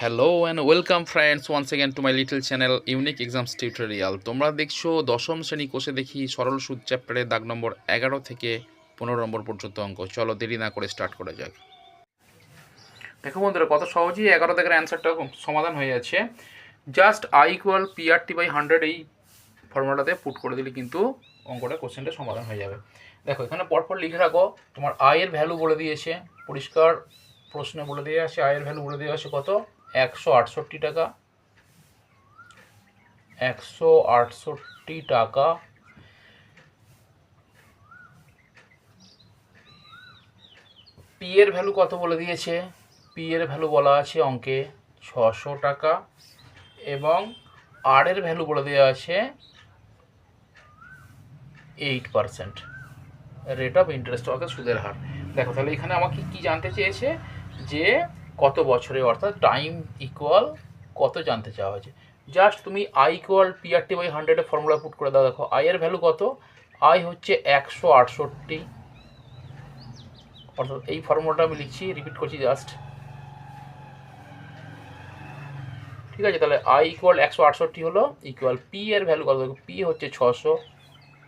Hello and welcome friends once again to my little channel unique exams tutorial. তোমরা দেখছো দশম শ্রেণী কোষে দেখি সরল সুদ চ্যাপ্টারের দাগ নম্বর 11 থেকে 15 নম্বর পর্যন্ত অঙ্ক। চলো দেরি না করে স্টার্ট করা যাক। দেখো বন্ধুরা, কত সহজেই 11 দাগের অ্যান্সারটা সমাধান হয়ে যাচ্ছে। Just I equal PRT by 100 এই ফর্মুলাতে পুট করে দিলে কিন্তু অঙ্কটা কোশ্চেনটা সমাধান হয়ে যাবে। দেখো এখানে পরপর লিখে রাখো। তোমার আয়ের ভ্যালু বলে দিয়েছে, পরিষ্কার প্রশ্নে বলে দিয়ে আসে, আয়ের ভ্যালু বলে দিয়ে আসে কত, 168 টাকা। 168 টাকা। পি এর ভ্যালু কত বলে দিয়েছে, পি এর ভ্যালু বলা আছে অঙ্কে 600 টাকা, এবং আর এর ভ্যালু বলে দেওয়া আছে 8% রেট অফ ইন্টারেস্ট, অর্থাৎ সুদের হার। দেখো তাহলে এখানে আমাকে কি জানতে চেয়েছে, যে কত বছরে, অর্থাৎ টাইম ইকুয়াল কত জানতে চাওয়া হয়েছে। জাস্ট তুমি I equal PRT by 100 formula put করে দাও। দেখো আয়ের ভ্যালু কত, আই হচ্ছে 168, অর্থাৎ এই ফর্মুলাটা আমি লিখছি, রিপিট করছি জাস্ট, ঠিক আছে। তাহলে আই ইকুয়াল 168 হলো ইকুয়াল পি এর ভ্যালু কত, পি হচ্ছে 600,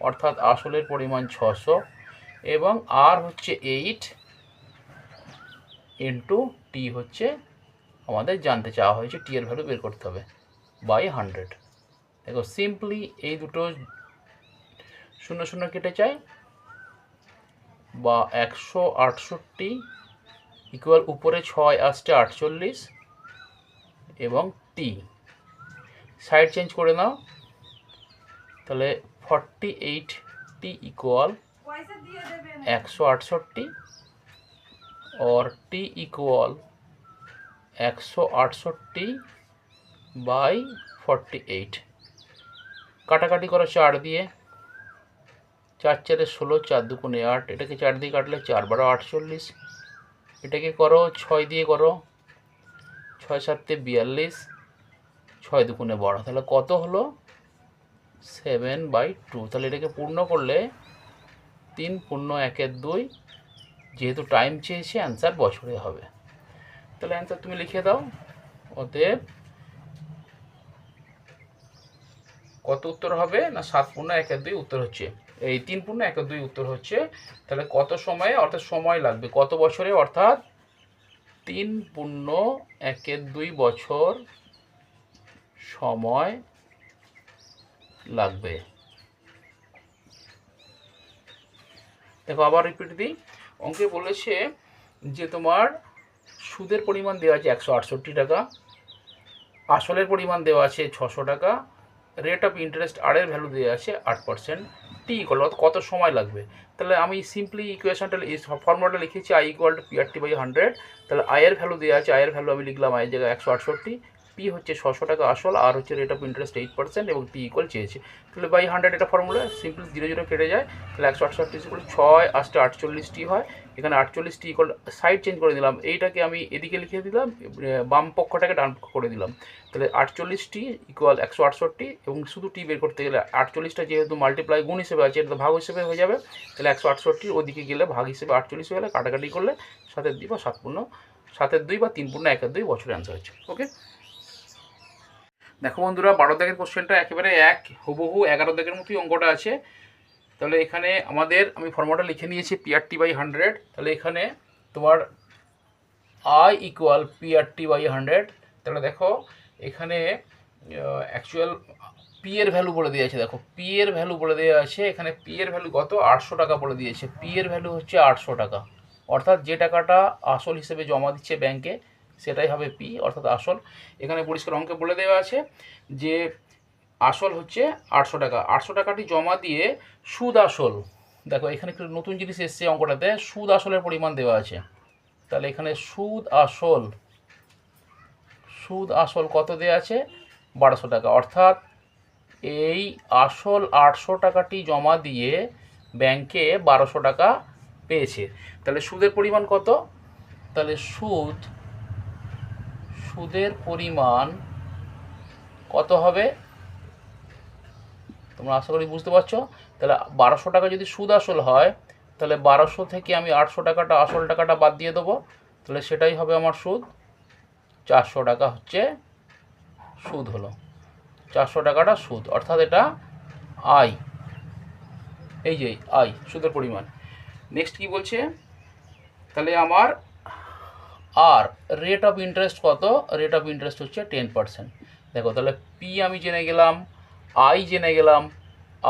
অর্থাৎ আসলের পরিমাণ 600, এবং আর হচ্ছে 8 ইন্টু টি হচ্ছে আমাদের জানতে চাওয়া হয়েছে, টি এর ভ্যালু বের করতে হবে বাই 100। দেখো সিম্পলি এই দুটো শূন্য শূন্য কেটে যায়, বা 168 ইকুয়াল উপরে 6 আসছে 48, এবং টি সাইড চেঞ্জ করে নাও, তাহলে 48 इक्वल 168 और टी इक्वल 168 बाई 48। কাটাকাটি করো 4 দিয়ে, 4 4 16, 4 2 8, এটাকে 4 দিয়ে কাটলে 4 12 48, এটাকে করো 6 দিয়ে করো, 6 7 42, 6 2 12, তাহলে কত হলো 7/2। তাহলে এটাকে পূর্ণ করলে 3 পূর্ণ 1 2, যেহেতু টাইম চেয়েছে অ্যান্সার বছরে হবে। তাহলে অ্যান্সার তুমি লিখে দাও। অতএব কত উত্তর হবে না, 7 পূর্ণ 1 2 উত্তর হচ্ছে, এই 3 পূর্ণ 1 2 উত্তর হচ্ছে। তাহলে কত সময়ে, অর্থাৎ সময় লাগবে কত বছরে, অর্থাৎ 3 পূর্ণ 1 2 বছর সময় লাগবে। দেখো আবার রিপিট দিই, অঙ্কে বলেছে যে তোমার সুদের পরিমাণ দেওয়া আছে 168 টাকা, আসলের পরিমাণ দেওয়া আছে 600 টাকা, রেট অফ ইন্টারেস্ট আর এর ভ্যালু দেওয়া আছে 8%, টি ইকুয়াল কত সময় লাগবে। তাহলে আমি সিম্পলি ইকুয়েশনটা ফর্মুলাটা লিখেছি I equal to PRT by 100। তাহলে আয়ের ভ্যালু দেওয়া আছে, আয়ের ভ্যালু আমি লিখলাম আয়ের জায়গায় 168, পি হচ্ছে 600 টাকা আসল, আর হচ্ছে রেট অফ ইন্টারেস্ট 8%, এবং টি ইকুয়াল চেয়েছে। তাহলে বাই 100 এটা ফর্মুলা, সিম্পলি 0 0 কেটে যায়, তাহলে 168 ইকুয়াল 6 আসতে 48 হয়, এখানে 48 ইকুয়াল সাইড চেঞ্জ করে দিলাম, এইটাকে আমি এদিকে লিখে দিলাম, বাম পক্ষটাকে ডান পক্ষ করে দিলাম। তাহলে 48 ইকুয়াল 168, এবং শুধু টি বের করতে গেলে 48টা যেহেতু মাল্টিপ্লাই গুণ হিসেবে আছে, এটা তো ভাগ হিসেবে হয়ে যাবে। তাহলে 168 ওদিকে গেলে ভাগ হিসেবে 48 হয়ে গেলে, কাটাকাটি করলে 7 2 বা 7 পূর্ণ 7 2 বা 3 পূর্ণ 1 2 বছরের অ্যান্সার হচ্ছে। ওকে, দেখো বন্ধুরা 12 দাগের কোশ্চেনটা একেবারে এক হুবহু 11 দাগের মতোই অঙ্কটা আছে। তাহলে এখানে আমাদের আমি ফর্মুলাটা লিখে নিয়েছি PRT বাই 100। তাহলে এখানে তোমার আই ইকুয়াল PRT বাই 100। তাহলে দেখো এখানে অ্যাকচুয়াল পি এর ভ্যালু বলে দিয়েছে, দেখো পি এর ভ্যালু বলে দেওয়া আছে, এখানে পি এর ভ্যালু কত, 800 টাকা বলে দিয়েছে, পি এর ভ্যালু হচ্ছে 800 টাকা, অর্থাৎ যে টাকাটা আসল হিসেবে জমা দিচ্ছে ব্যাংকে সেটাই হবে পি, অর্থাৎ আসল। এখানে পরিষ্কার অঙ্কে বলে দেওয়া আছে যে আসল হচ্ছে 800 টাকা, 800 টাকাটি জমা দিয়ে সুদ আসল, দেখো এখানে একটু নতুন জিনিস এসছে অঙ্কটাতে, সুদ আসলের পরিমাণ দেওয়া আছে। তাহলে এখানে সুদ আসল কত দেওয়া আছে, 1200 টাকা, অর্থাৎ এই আসল 800 টাকাটি জমা দিয়ে ব্যাংকে 1200 টাকা পেয়েছে। তাহলে সুদের পরিমাণ কত, তাহলে সুদের পরিমাণ কত হবে, তোমরা আশা করি বুঝতে পারছো। তাহলে 1200 টাকা যদি সুদ আসল হয়, তাহলে 1200 থেকে আমি 800 টাকাটা আসল টাকাটা বাদ দিয়ে দেবো, তাহলে সেটাই হবে আমার সুদ 400 টাকা হচ্ছে সুদ হলো, 400 টাকাটা সুদ, অর্থাৎ এটা আয়, এই যে আয় সুদের পরিমাণ। নেক্সট কি বলছে, তাহলে আমার আর রেট অফ ইন্টারেস্ট কত, রেট অফ ইন্টারেস্ট হচ্ছে 10%। দেখো তাহলে পি আমি জেনে গেলাম, আই জেনে গেলাম,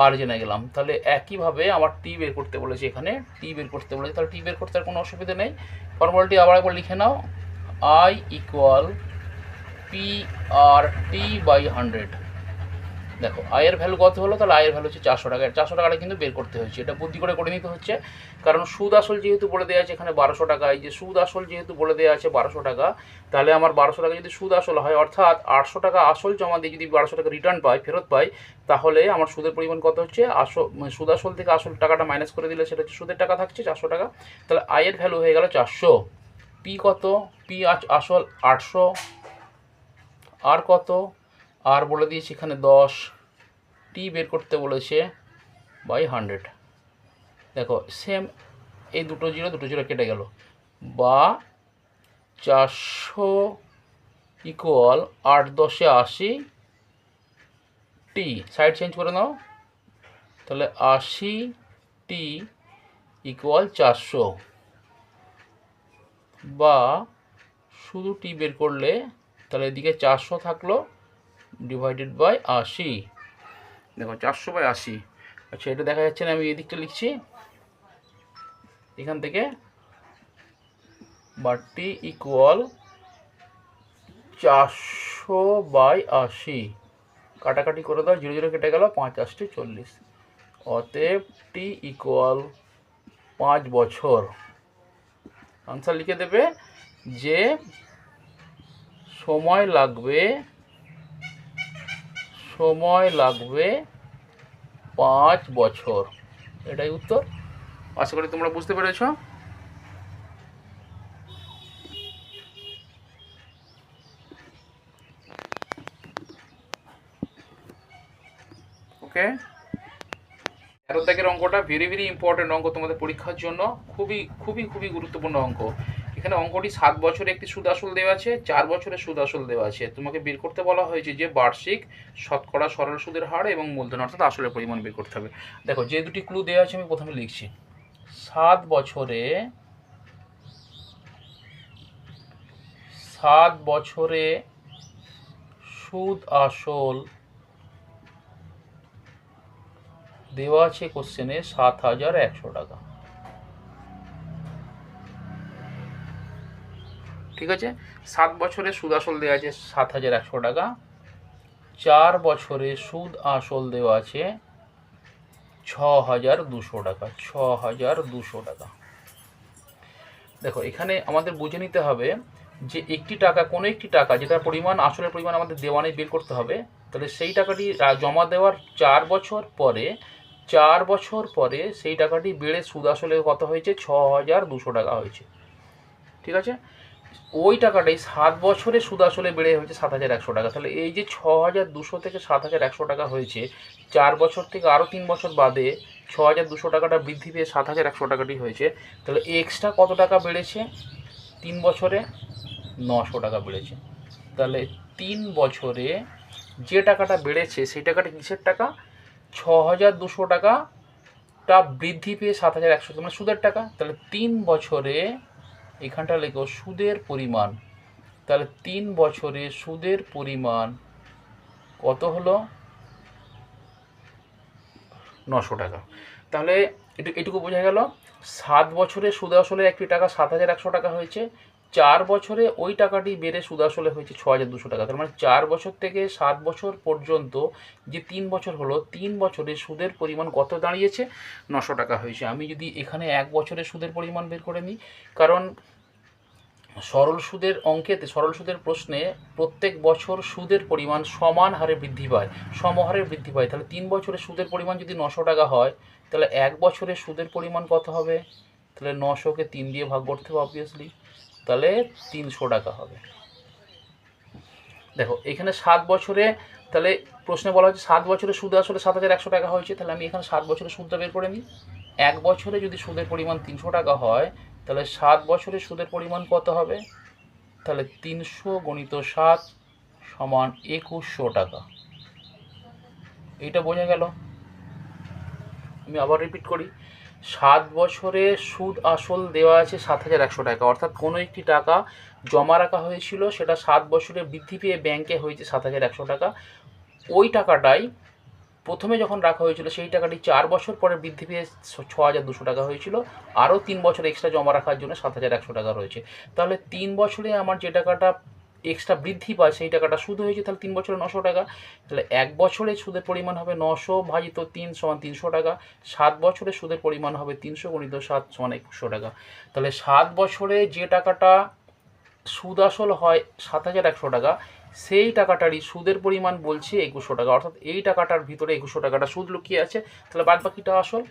আর জেনে গেলাম। তাহলে একইভাবে আমার টি বের করতে বলেছে, এখানে টি বের করতে বলেছে, তাহলে টি বের করতে আর কোনো অসুবিধা নেই। ফর্মুলাটি আবার একবার লিখে নাও, I equal P R T by 100। দেখো আয়ের ভ্যালু কত হলো, তাহলে আয়ের ভ্যালু হচ্ছে 400 টাকা। 400 টাকাটা কিন্তু বের করতে হচ্ছে, এটা বুদ্ধি করে নিতে হচ্ছে, কারণ সুদ আসল যেহেতু বলে দেওয়া আছে এখানে 1200 টাকা, এই যে সুদ আসল যেহেতু বলে দেওয়া আছে 1200 টাকা, তাহলে আমার 1200 টাকা যদি সুদ আসল হয়, অর্থাৎ 800 টাকা আসল জমা দিয়ে যদি 1200 টাকা রিটার্ন পাই, ফেরত পাই, তাহলে আমার সুদের পরিমাণ কত হচ্ছে, সুদ আসল থেকে আসল টাকাটা মাইনাস করে দিলে সেটা হচ্ছে সুদের টাকা থাকছে 400 টাকা। তাহলে আয়ের ভ্যালু হয়ে গেল 400। পি কত, পি আসল 800, আর কত, আর বলে দিয়েছি এখানে 10, টি বের করতে বলেছে বাই 100। দেখো সেম, এই দুটো জিরো কেটে গেল, বা 400 ইকুয়াল 8 10 80, টি সাইড চেঞ্জ করে নাও, তাহলে 80 টি ইকুয়াল 400, বা শুধু টি বের করলে তাহলে এদিকে 400 থাকলো ডিভাইডেড বাই 80। দেখো 400 বাই 80, আচ্ছা এটা দেখা যাচ্ছে না, আমি এদিকটা লিখছি এখান থেকে, বা টি ইকুয়াল 400 বাই 80, কাটাকাটি করে দাও, 0 কেটে গেল, 5 8 40, অতএব টি ইকুয়াল 5 বছর। আনসার লিখে দেবে যে সময় লাগবে 5 বছর, এটাই উত্তর। আশা করি তোমরা বুঝতে পেরেছ। ওকে, 13 দাগের অঙ্কটা ভেরি ইম্পর্টেন্ট অঙ্ক তোমাদের পরীক্ষার জন্য, খুবই গুরুত্বপূর্ণ অঙ্ক। এখানে অঙ্কটি 7 বছরে একটি সুদ আসল দেওয়া আছে, 4 বছরের সুদ আসল দেওয়া আছে। তোমাকে বের করতে বলা হয়েছে যে বার্ষিক শতকরা সরল সুদের হার এবং মূলধন অর্থাৎ আসলের পরিমাণ বের করতে হবে। দেখো যে দুটি ক্লু দেওয়া আছে আমি প্রথমে লিখছি, 7 বছরে সুদ আসল দেওয়া আছে কোশ্চেনে 7100 টাকা। ঠিক আছে, 7 বছরে সুদ আসল দেওয়া আছে 7100 টাকা, 4 বছরে সুদ আসল দেওয়া আছে 6200 টাকা, 6200 টাকা। দেখো এখানে আমাদের বুঝে নিতে হবে যে একটি টাকা, কোনো একটি টাকা যেটার পরিমাণ আসলের পরিমাণ আমাদের দেওয়ানে বের করতে হবে, তাহলে সেই টাকাটি জমা দেওয়ার 4 বছর পরে সেই টাকাটি বেড়ে সুদ আসলে কত হয়েছে, 6200 টাকা হয়েছে। ঠিক আছে, ওই টাকাটাই 7 বছরে সুদ আসলে বেড়ে হয়েছে 7100 টাকা। তাহলে এই যে 6200 থেকে 7100 টাকা হয়েছে, 4 বছর থেকে আরও 3 বছর বাদে 6200 টাকাটা বৃদ্ধি পেয়ে 7100 টাকাটি হয়েছে। তাহলে এক্সট্রা কত টাকা বেড়েছে, 3 বছরে 900 টাকা বেড়েছে। তাহলে 3 বছরে যে টাকাটা বেড়েছে সেই টাকাটা কিসের টাকা, 6200 টাকাটা বৃদ্ধি পেয়ে 7100, মানে সুদের টাকা। তাহলে 3 বছরে, এখানটা লেখো সুদের পরিমাণ, তাহলে 3 বছরে সুদের পরিমাণ কত হলো, 900 টাকা। তাহলে এটুকু বোঝা গেল, 7 বছরে সুদ আসলে একটি টাকা 7100 টাকা হয়েছে, 4 বছরে ওই টাকাটি বেড়ে সুদ আসলে হয়েছে 6200 টাকা। তার মানে 4 বছর থেকে 7 বছর পর্যন্ত যে 3 বছর হলো, 3 বছরে সুদের পরিমাণ কত দাঁড়িয়েছে, 900 টাকা হয়েছে। আমি যদি এখানে 1 বছরের সুদের পরিমাণ বের করে নিই, কারণ সরল সুদের অঙ্কেতে, সরল সুদের প্রশ্নে প্রত্যেক বছর সুদের পরিমাণ সমান হারে বৃদ্ধি পায়, সমহারে বৃদ্ধি পায়। তাহলে 3 বছরের সুদের পরিমাণ যদি 900 টাকা হয়, তাহলে 1 বছরের সুদের পরিমাণ কত হবে, তাহলে 900কে 3 দিয়ে ভাগ করতে হবে অবভিয়াসলি, তাহলে 300 টাকা হবে। দেখো এখানে 7 বছরে, তাহলে প্রশ্নে বলা হচ্ছে 7 বছরের সুদ আসলে 7100 টাকা হয়েছে, তাহলে আমি এখানে 7 বছরের সুদটা বের করে নিই। 1 বছরে যদি সুদের পরিমাণ 300 টাকা হয়, তাহলে 7 বছরের সুদের পরিমাণ কত হবে, তাহলে 300 গুণিত 7 সমান 2100 টাকা। এইটা বোঝা গেল। আমি আবার রিপিট করি, 7 বছরে সুদ আসল দেওয়া আছে 7100 টাকা, অর্থাৎ কোনো একটি টাকা জমা রাখা হয়েছিল, সেটা 7 বছরে বৃদ্ধি পেয়ে ব্যাংকে হয়েছে 7100 টাকা। ওই টাকাটাই প্রথমে যখন রাখা হয়েছিল সেই টাকাটি 4 বছর পরে বৃদ্ধি পেয়ে 6200 টাকা হয়েছিল, আরও 3 বছর এক্সট্রা জমা রাখার জন্য 7100 টাকা রয়েছে। তাহলে 3 বছরে আমার যে টাকাটা এক্সট্রা বৃদ্ধি পায় সেই টাকাটা সুদ হয়েছে, তাহলে 3 বছরে 900 টাকা। তাহলে 1 বছরে সুদের পরিমাণ হবে 900 ভাজিত 3 সমান 300 টাকা। 7 বছরে সুদের পরিমাণ হবে 300 গুণিত 7 সমান 2100 টাকা। তাহলে 7 বছরে যে টাকাটা সুদ আসল হয় 7100 টাকা, সেই টাকাটারই সুদের পরিমাণ বলছে 2100 টাকা, অর্থাৎ এই টাকাটার ভিতরে 2100 টাকাটা সুদ লুকিয়ে আছে। তাহলে বাদ বাকিটা আসল।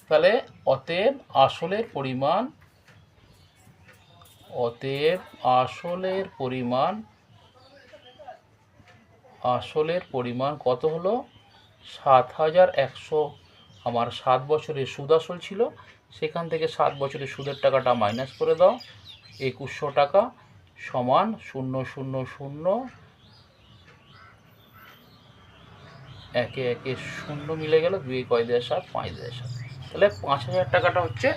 তাহলে অতএব আসলের পরিমাণ কত হলো? 7100 আমার 7 বছরের সুদ আসল ছিল, সেখান থেকে 7 বছরের সুদের টাকাটা মাইনাস করে দাও, 2100 টাকা সমান 000 একে একে শূন্য মিলে গেল, 2 কয় দেয় 7, 5 দেয় 7। তাহলে 5000 টাকাটা হচ্ছে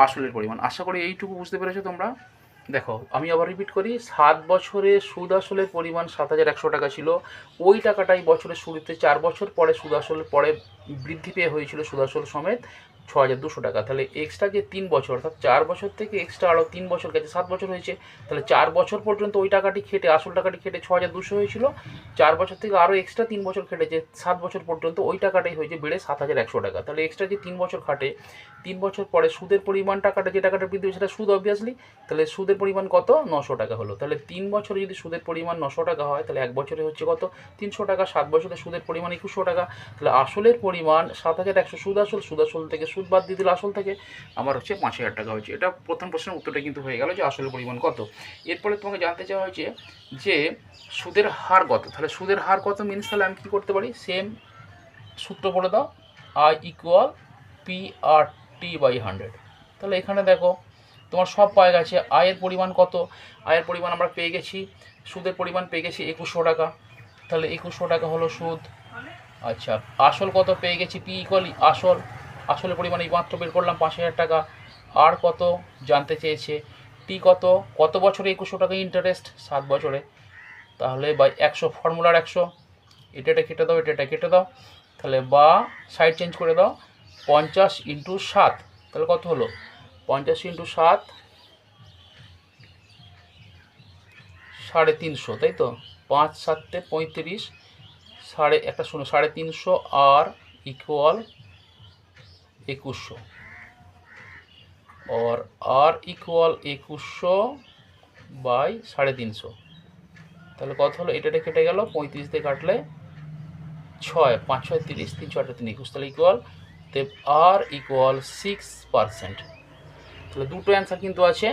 আসলের পরিমাণ। আশা করি এইটুকু বুঝতে পেরেছো তোমরা। দেখো আমি আবার রিপিট করি, 7 বছরে সুদ আসলের পরিমাণ 7100 টাকা ছিল, ওই টাকাটাই বছরের শুরুতে 4 বছর পরে সুদ আসলের পরে বৃদ্ধি পেয়ে হয়েছিল সুদ আসল সমেত 6200 টাকা। তাহলে এক্সট্রা যে 3 বছর, অর্থাৎ 4 বছর থেকে এক্সট্রা আরও 3 বছর গেছে, 7 বছর হয়েছে। তাহলে 4 বছর পর্যন্ত ওই টাকাটি খেটে, আসল টাকাটি খেটে 6200 হয়েছিল, 4 বছর থেকে আরও এক্সট্রা 3 বছর খেটেছে, 7 বছর পর্যন্ত ওই টাকাটাই হয়েছে বেড়ে 7100 টাকা। তাহলে এক্সট্রা যে 3 বছর খাটে, 3 বছর পরে সুদের পরিমাণ টাকাটা, যে টাকাটা বৃদ্ধি হয়েছে সেটা সুদ অবভিয়াসলি, তাহলে সুদের পরিমাণ কত? 900 টাকা হলো। তাহলে 3 বছরে যদি সুদের পরিমাণ 900 টাকা হয়, তাহলে 1 বছরে হচ্ছে কত? 300 টাকা। 7 বছরে সুদের পরিমাণ 2100 টাকা। তাহলে আসলের পরিমাণ 7100 সুদ আসল, সুদ আসল থেকে সুদ বাদ দিয়ে দিলে আসল থেকে আমার হচ্ছে 5000 টাকা হয়েছে। এটা প্রথম প্রশ্নের উত্তরটা কিন্তু হয়ে গেল যে আসলের পরিমাণ কত। এরপরে তোমাকে জানতে চাওয়া হয়েছে যে সুদের হার কত। তাহলে সুদের হার কত মিনস, তাহলে আমি কী করতে পারি? সেম সূত্র বলে দাও, I ইকুয়াল PRT/100। তাহলে এখানে দেখো তোমার সব পায়ে গেছে। আয়ের পরিমাণ কত? আয়ের পরিমাণ আমরা পেয়ে গেছি, সুদের পরিমাণ পেয়ে গেছি 2100 টাকা। তাহলে 2100 টাকা হলো সুদ। আচ্ছা, আসল কত পেয়ে গেছি? P ইকুয়াল আসলের পরিমাণ এই মাত্র বের করলাম 5000 টাকা। আর কত জানতে চেয়েছে? টি কত বছরে 2100 টাকা ইন্টারেস্ট? 7 বছরে। তাহলে বাই 100, ফর্মুলার 100, এটা কেটে দাও, এটা কেটে দাও, তাহলে বা সাইড চেঞ্জ করে দাও, 50 × 7, তাহলে কত হলো? 50 × 7 350, তাই তো? 5 7 35, সাড়ে একটা শূন্য, 350 আর ইকুয়াল 2100, और আর ইকুয়াল 2100/350। তাহলে কত হলো? এটা কেটে গেল, 35 দিয়ে কাটলে 6, 5 6 30, 3 6 8 3 21, তাহলে ইকুয়াল আর ইকুয়াল 6%। তাহলে দুটো অ্যান্সার কিন্তু আছে,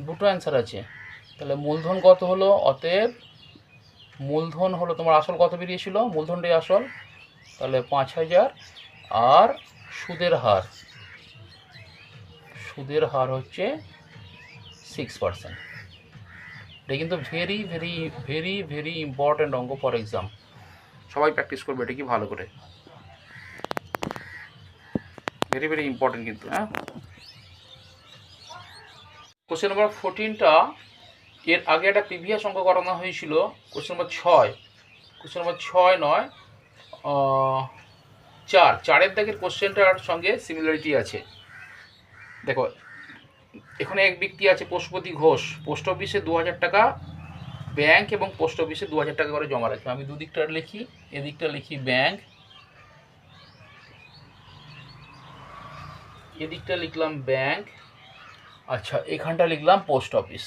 দুটো অ্যান্সার আছে। তাহলে মূলধন কত হলো? অতএব মূলধন হলো তোমার, আসল কত বেরিয়েছিল? মূলধনটাই আসল, তাহলে 5000। আর সুদের হার হচ্ছে 6%। এটা কিন্তু very very very very important অঙ্ক ফর এক্সাম। সবাই প্র্যাকটিস করবে এটা কি ভালো করে, ভেরি ভেরি ইম্পর্ট্যান্ট কিন্তু। হ্যাঁ, কোশ্চেন নাম্বার 14টা এর আগে একটা প্রিভিয়াস অঙ্ক করানো হয়েছিল, কোশ্চেন নাম্বার 6। কোশ্চেন নাম্বার 6 নয়, 4 দাগের কোশ্চেনটার সঙ্গে সিমিলারিটি আছে। দেখো এখানে এক ব্যক্তি আছে পশুপতি ঘোষ, পোস্ট অফিসে 2000 টাকা ব্যাংক এবং পোস্ট অফিসে 2000 টাকা করে জমা রাখে। আমি দুদিকটা লিখি, এদিকটা লিখি ব্যাংক, এদিকটা লিখলাম ব্যাংক। আচ্ছা, এখানটা লিখলাম পোস্ট অফিস।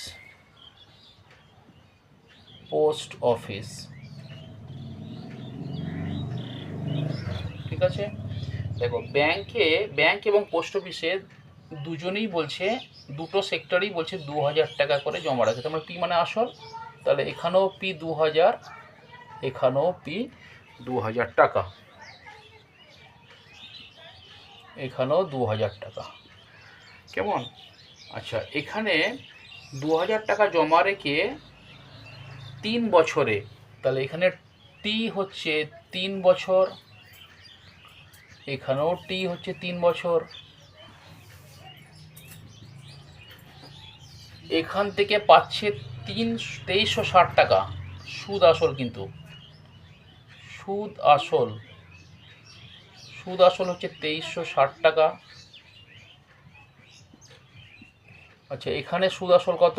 ঠিক আছে। দেখো ব্যাংক এবং পোস্ট অফিসে দুজনেই বলছে, দুটো সেক্টরই বলছে 2000 টাকা করে জমা রাখে। তোমরা পি মানে আসল, তাহলে এখানেও পি 2000, এখানেও পি 2000 টাকা, এখানেও 2000 টাকা। কেমন? আচ্ছা, এখানে 2000 টাকা জমা রেখে 3 বছরে, তাহলে এখানে টি হচ্ছে 3 বছর, এখানেও টি হচ্ছে 3 বছর। এখান থেকে পাচ্ছে 2360 টাকা সুদ আসল, কিন্তু সুদ আসল হচ্ছে 2360 টাকা। আচ্ছা, এখানে সুদ আসল কত?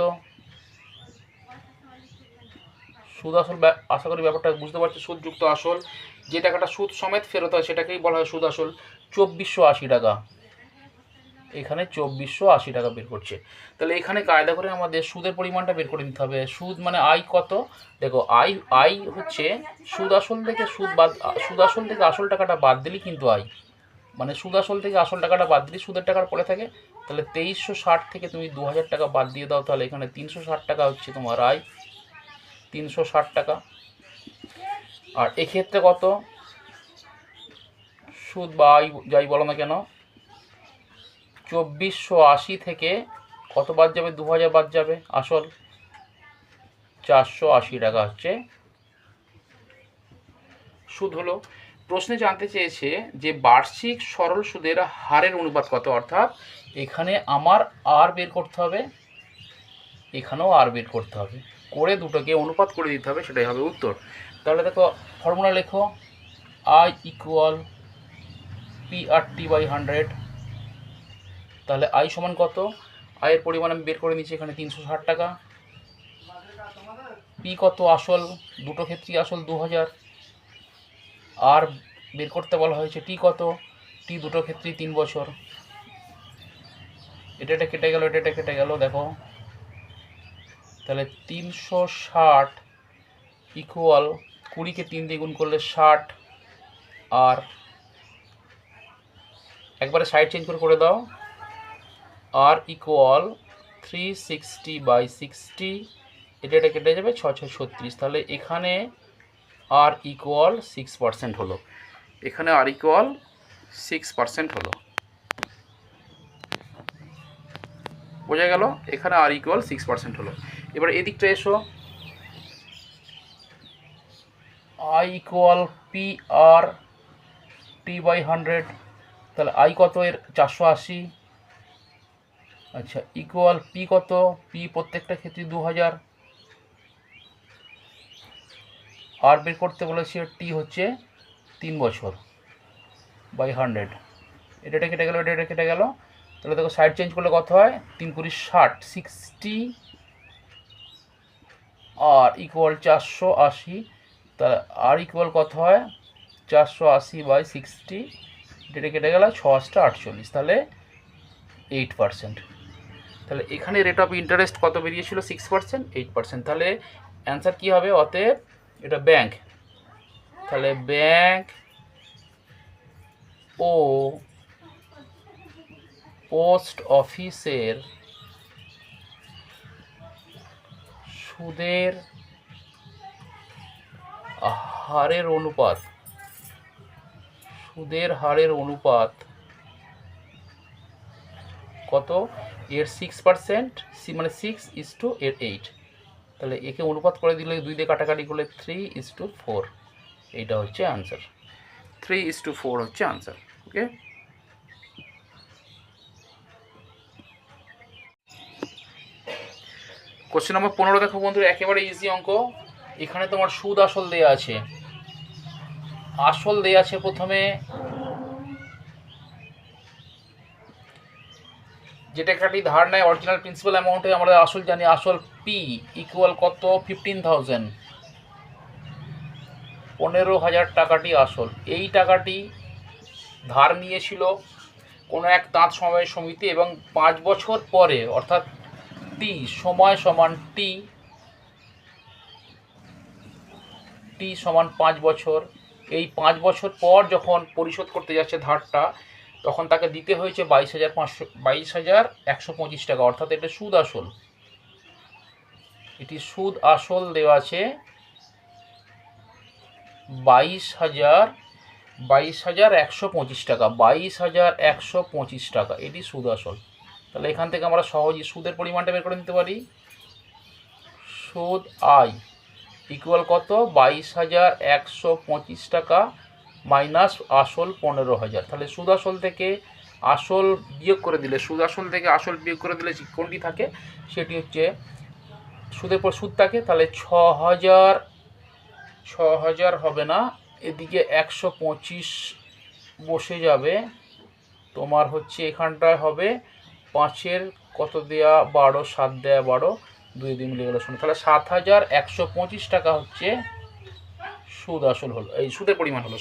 সুদ আসল আশা করি ব্যাপারটা বুঝতে পারছি। সুদযুক্ত আসল, যে টাকাটা সুদ সমেত ফেরত হয় সেটাকেই বলা হয় সুদ আসল। 2480 টাকা, এখানে 2480 টাকা বের করছে। তাহলে এখানে কায়দা করে আমাদের সুদের পরিমাণটা বের করে নিতে হবে। সুদ মানে আয় কত? দেখো, আয় হচ্ছে সুদ আসল থেকে সুদ আসল থেকে আসল টাকাটা বাদ দিলেই কিন্তু আয়, মানে সুদ আসল থেকে আসল টাকাটা বাদ দিলে সুদের টাকার পড়ে থাকে। তাহলে 2360 থেকে তুমি 2000 টাকা বাদ দিয়ে দাও, তাহলে এখানে 360 টাকা হচ্ছে তোমার আয়, 360 টাকা। আর এক্ষেত্রে কত সুদ বা আয় যাই বলো না কেন, 2480 থেকে কত বাদ যাবে? 2000 বাদ যাবে আসল, 480 টাকা হচ্ছে সুদ হলো। প্রশ্নে জানতে চেয়েছে যে বার্ষিক সরল সুদের হারের অনুপাত কত, অর্থাৎ এখানে আমার আর বের করতে হবে, এখানেও আর বের করতে হবে, করে দুটোকে অনুপাত করে দিতে হবে, সেটাই হবে উত্তর। তাহলে দেখো, ফর্মুলা লেখো, আই ইকুয়াল PRT/100। তাহলে আই সমান কত? আয়ের পরিমাণ আমি বের করে নিচ্ছি, এখানে 360 টাকা। পি কত? আসল, দুটো ক্ষেত্রেই আসল 2000। আর বের করতে বলা হয়েছে টি কত? টি দুটো ক্ষেত্রেই 3 বছর। এটা কেটে গেল, এটা কেটে গেল, দেখো। তাহলে 360 ইকুয়াল 20কে 3 দিয়ে গুণ করলে 60, আর একবারে সাইড চেঞ্জ করে দাও, আর ইকুয়াল 360/60, এটা কেটে যাবে, 6 6 36। তাহলে এখানে আর ইকুয়াল 6% হলো, এখানে আর ইকুয়াল 6% হলো, বোঝা গেল? এখানে আর ইকুয়াল 6% হলো। এবার এদিকটা এসো, আই ইকুয়াল PRT/100। তাহলে আই কত? এর 480। আচ্ছা, ইকুয়াল পি কত? পি প্রত্যেকটা ক্ষেত্রে 2000। আর বের করতে বলেছে টি হচ্ছে 3 বছর বাই 100। এটা কেটে গেল, এটা কেটে গেল। তাহলে দেখো, সাইড চেঞ্জ করলে কত হয়? 3 × 60, 60, আর ইকুয়াল 480। তাহলে আর ইকুয়াল কত হয়? 480/60, এটা কেটে গেল, 6 × 48, তাহলে 8%। তাহলে এখানে রেট অফ ইন্টারেস্ট কত বেরিয়েছিল? 6%, 8%। তাহলে অ্যান্সার কী হবে? অতএব এটা ব্যাংক, তাহলে ব্যাংক ও পোস্ট অফিসের সুদের হারের অনুপাত, কত? এর 6%, মানে 6:8। তাহলে একে অনুপাত করে দিলে, 2 দিয়ে কাটাকাটি করলে 3:4, এইটা হচ্ছে আনসার। 3:4 হচ্ছে আনসার। ওকে, কোশ্চেন নম্বর 15 দেখো বন্ধুরা, একেবারে ইজি অঙ্ক। এখানে তোমার সুদ আসল দেয়া আছে, প্রথমে যে টাকাটি ধার নেয় অরিজিনাল প্রিন্সিপাল অ্যামাউন্টে আমরা আসল জানি, আসল পি ইকুয়াল কত? 15,000, 15,000 টাকাটি আসল। এই টাকাটি ধার নিয়েছিল কোনো এক তাঁত সমবায় সমিতি, এবং 5 বছর পরে, অর্থাৎ টি সময় সমান টি সমান 5 বছর, এই 5 বছর পর যখন পরিশোধ করতে যাচ্ছে ধারটা, তখন তাকে দিতে হয়েছে 22,125 টাকা, অর্থাৎ এটা সুদ আসল। এটি সুদ আসল দেওয়া আছে 22,125 টাকা, 22,125 টাকা, এটি সুদ আসল। তাহলে এখান থেকে আমরা সহজেই সুদের পরিমাণটা বের করে নিতে পারি। সুদ আয় ইকুয়াল কত 22,125 টাকা মাইনাস আসল 15,000। তাহলে সুদ আসল থেকে আসল বিয়োগ করে দিলে, সুদ আসল থেকে আসল বিয়োগ করে দিলে কোনটি থাকে, সেটি হচ্ছে সুদের পর সুদ থাকে। তাহলে 6,000 হবে না, এদিকে 125 বসে যাবে। তোমার হচ্ছে এখানটায় হবে 5-এর কত দেয়া 12, 7 দেয়া 12, 2 দিয়ে মিলে গেল 0। তাহলে 7,125 টাকা হচ্ছে সুদ আসল হলো, এই সুদের পরিমাণ হলো,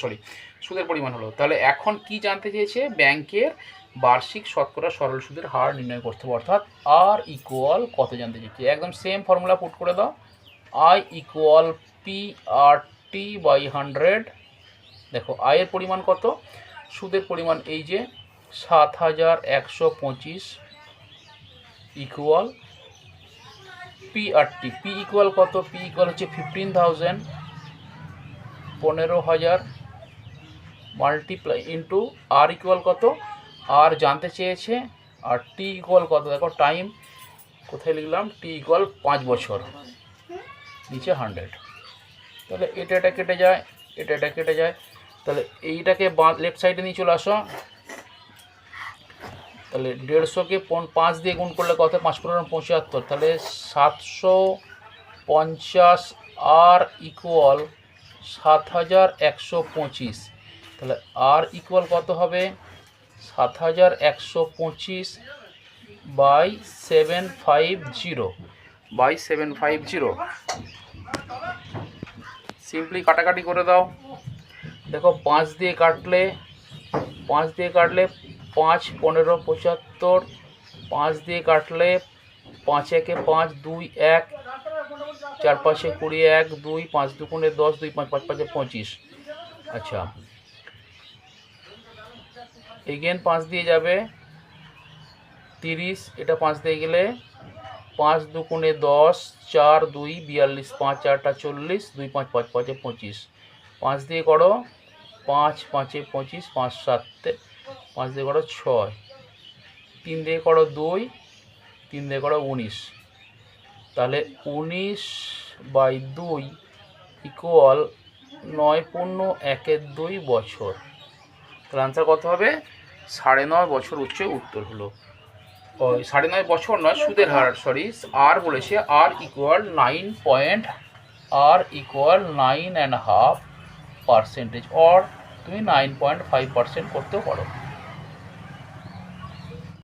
সুদের পরিমাণ হলো। তাহলে এখন কি জানতে চেয়েছে, ব্যাংকের বার্ষিক শতকরা সরল সুদের হার নির্ণয় করতে হবে, অর্থাৎ আর ইকুয়াল কত জানতে চেয়েছে। একদম সেম ফর্মুলা পুট করে দাও, আই ইকুয়াল PRT/100। দেখো আয়ের পরিমাণ কত, সুদের পরিমাণ এই যে 7,125 ইকুয়াল PRT। পি ইকুয়াল কত, পি ইকুয়াল হচ্ছে 15,000, 15,000 মাল্টিপ্লাই ইন্টু আর ইকুয়াল কত, আর জানতে চেয়েছে, আর টি ইকুয়াল কত, দেখো টাইম কোথায় লিখলাম, টি ইকুয়াল 5 বছর, নিচে 100। তাহলে এটা কেটে যায়, এটা কেটে যায়। তাহলে এইটাকে লেফট সাইডে নিয়ে চলে আসো। তাহলে 150কে 5 দিয়ে গুণ করলে কত, 5×5=75। তাহলে 750 আর ইকুয়াল 7,125। তাহলে আর ইকুয়াল কত হবে, 7,125/750 সিম্পলি কাটাকাটি করে দাও। দেখো 5 দিয়ে কাটলে 5, 5, 15, 75, 5 দিয়ে কাটলে 5 একে 5, 2, 1, 4 5 20, 1, 2, 5 দুগুণে 10, 2, 5, 5 5 25। আচ্ছা, এগেন 5 দিয়ে যাবে 30, এটা 5 দিয়ে গেলে 5 দুগুণে 10, 4, 2, 42, 5 4টা 40, 2, 5 5 5 25। 5 দিয়ে করো 5 5 25, 5 7 5 দিয়ে করো 6, 3 দিয়ে করো 2, 3 দিয়ে করো 19। তাহলে 19/2 ইকুয়াল 9×1=2 বছর। তাহলে আনসার কত হবে, 9.5 বছর হচ্ছে উত্তর হলো। 9.5 বছর নয়, সুদের হার, আর বলেছে আর ইকুয়াল 9.5%, অর তুমি 9.5% করতেও পারো।